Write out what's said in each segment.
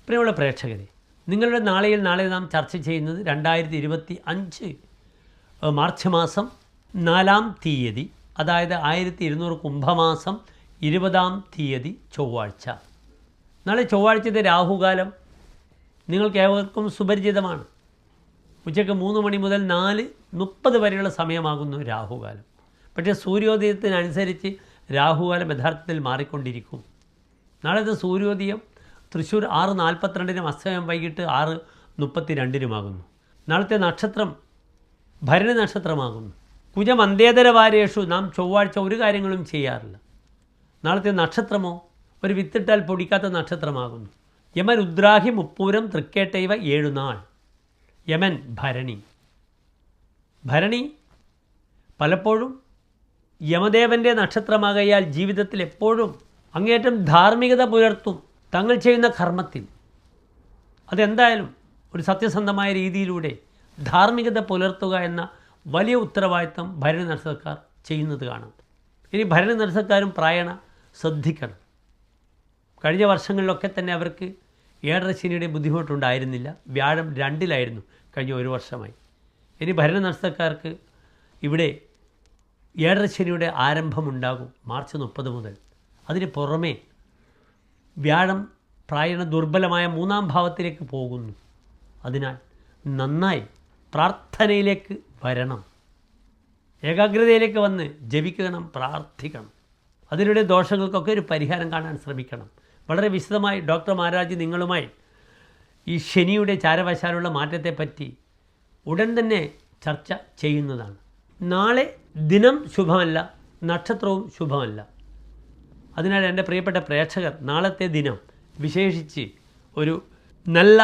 പ്രിയമുള്ള പ്രേക്ഷകരെ, നിങ്ങളുടെ നാളെ നാം ചർച്ച ചെയ്യുന്നത് 2025 മാർച്ച് മാസം 4-ാം തീയതി, അതായത് 1200 കുംഭമാസം 20-ാം തീയതി ചൊവ്വാഴ്ച. നാളെ ചൊവ്വാഴ്ചത്തെ രാഹുകാലം നിങ്ങൾക്കേവർക്കും സുപരിചിതമാണ്. ഉച്ചയ്ക്ക് 3 മണി മുതൽ 4:30 വരെയുള്ള സമയമാകുന്നു രാഹുകാലം. പക്ഷേ സൂര്യോദയത്തിനനുസരിച്ച് രാഹുകാലം യഥാർത്ഥത്തിൽ മാറിക്കൊണ്ടിരിക്കും. നാളത്തെ സൂര്യോദയം തൃശ്ശൂർ 6:42-നും അസ്തമയം വൈകിട്ട് 6:32-നുമാകുന്നു. നാളത്തെ നക്ഷത്രം ഭരണി നക്ഷത്രമാകുന്നു. കുജമന്ദേതരവാരേഷു നാം ചൊവ്വാഴ്ച ഒരു കാര്യങ്ങളും ചെയ്യാറില്ല. നാളത്തെ നക്ഷത്രമോ ഒരു വിത്തിട്ടാൽ പൊടിക്കാത്ത നക്ഷത്രമാകുന്നു. യമൻ രുദ്രാഹി മുപ്പൂരം തൃക്കേട്ടൈവ 7 നാൾ. യമൻ ഭരണി. ഭരണി പലപ്പോഴും യമദേവൻ്റെ നക്ഷത്രമാകയാൽ ജീവിതത്തിൽ എപ്പോഴും അങ്ങേയറ്റം ധാർമ്മികത പുലർത്തും. തങ്ങൾ ചെയ്യുന്ന കർമ്മത്തിൽ അതെന്തായാലും ഒരു സത്യസന്ധമായ രീതിയിലൂടെ ധാർമ്മികത പുലർത്തുക എന്ന വലിയ ഉത്തരവാദിത്തം ഭരണി നക്ഷത്രക്കാർ ചെയ്യുന്നത് കാണാം. ഇനി ഭരണി നക്ഷത്രക്കാരും പ്രായണ ശ്രദ്ധിക്കണം. കഴിഞ്ഞ വർഷങ്ങളിലൊക്കെ തന്നെ അവർക്ക് 7.5 ശനിയുടെ ബുദ്ധിമുട്ടുണ്ടായിരുന്നില്ല. വ്യാഴം 2-ലായിരുന്നു കഴിഞ്ഞ ഒരു വർഷമായി. ഇനി ഭരണി നക്ഷത്രക്കാർക്ക് ഇവിടെ 7.5 ശനിയുടെ ആരംഭമുണ്ടാകും മാർച്ച് 30 മുതൽ. അതിന് പുറമേ വ്യാഴം പ്രായണ ദുർബലമായ 3-ാം ഭാവത്തിലേക്ക് പോകുന്നു. അതിനാൽ നന്നായി പ്രാർത്ഥനയിലേക്ക് വരണം, ഏകാഗ്രതയിലേക്ക് വന്ന് ജപിക്കണം, പ്രാർത്ഥിക്കണം. അതിലൂടെ ദോഷങ്ങൾക്കൊക്കെ ഒരു പരിഹാരം കാണാൻ ശ്രമിക്കണം. വളരെ വിശദമായി ഡോക്ടർ മഹാരാജ് നിങ്ങളുമായി ഈ ശനിയുടെ ചാരവശാലുള്ള മാറ്റത്തെപ്പറ്റി ഉടൻ തന്നെ ചർച്ച ചെയ്യുന്നതാണ്. നാളെ ദിനം ശുഭമല്ല, നക്ഷത്രവും ശുഭമല്ല. അതിനാൽ എൻ്റെ പ്രിയപ്പെട്ട പ്രേക്ഷകർ നാളത്തെ ദിനം വിശേഷിച്ച് ഒരു നല്ല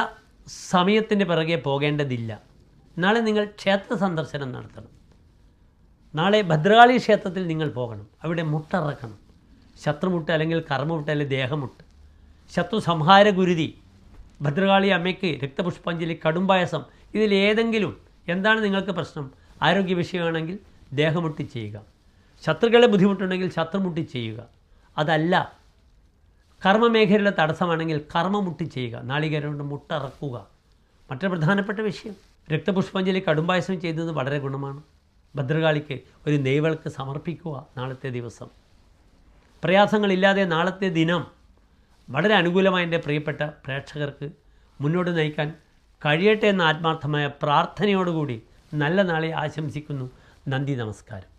സമയത്തിൻ്റെ പിറകെ പോകേണ്ടതില്ല. നാളെ നിങ്ങൾ ക്ഷേത്ര സന്ദർശനം നടത്തണം. നാളെ ഭദ്രകാളി ക്ഷേത്രത്തിൽ നിങ്ങൾ പോകണം. അവിടെ മുട്ടറക്കണം. ശത്രുമുട്ട് അല്ലെങ്കിൽ കർമ്മമുട്ട് അല്ലെങ്കിൽ ദേഹമുട്ട്, ശത്രു സംഹാര ഗുരുതി, ഭദ്രകാളി അമ്മയ്ക്ക് രക്തപുഷ്പാഞ്ജലി, കടുംപായസം, ഇതിലേതെങ്കിലും എന്താണ് നിങ്ങൾക്ക് പ്രശ്നം? ആരോഗ്യ വിഷയമാണെങ്കിൽ ദേഹമുട്ടി ചെയ്യുക. ശത്രുക്കളെ ബുദ്ധിമുട്ടുണ്ടെങ്കിൽ ശത്രുമുട്ടി ചെയ്യുക. അതല്ല കർമ്മമേഖലയിലെ തടസ്സമാണെങ്കിൽ കർമ്മമുട്ടി ചെയ്യുക. നാളികേരം കൊണ്ട് മുട്ടറക്കുക. മറ്റൊരു പ്രധാനപ്പെട്ട വിഷയം, രക്തപുഷ്പാഞ്ജലി, കടുംപായസം ചെയ്യുന്നത് വളരെ ഗുണമാണ്. ഭദ്രകാളിക്ക് ഒരു നെയ്വിളക്ക് സമർപ്പിക്കുക. നാളത്തെ ദിവസം പ്രയാസങ്ങളില്ലാതെ നാളത്തെ ദിനം വളരെ അനുകൂലമായി എൻ്റെ പ്രിയപ്പെട്ട പ്രേക്ഷകർക്ക് മുന്നോട്ട് നയിക്കാൻ കഴിയട്ടെ എന്ന ആത്മാർത്ഥമായ പ്രാർത്ഥനയോടുകൂടി നല്ല നാളെ ആശംസിക്കുന്നു. നന്ദി, നമസ്കാരം.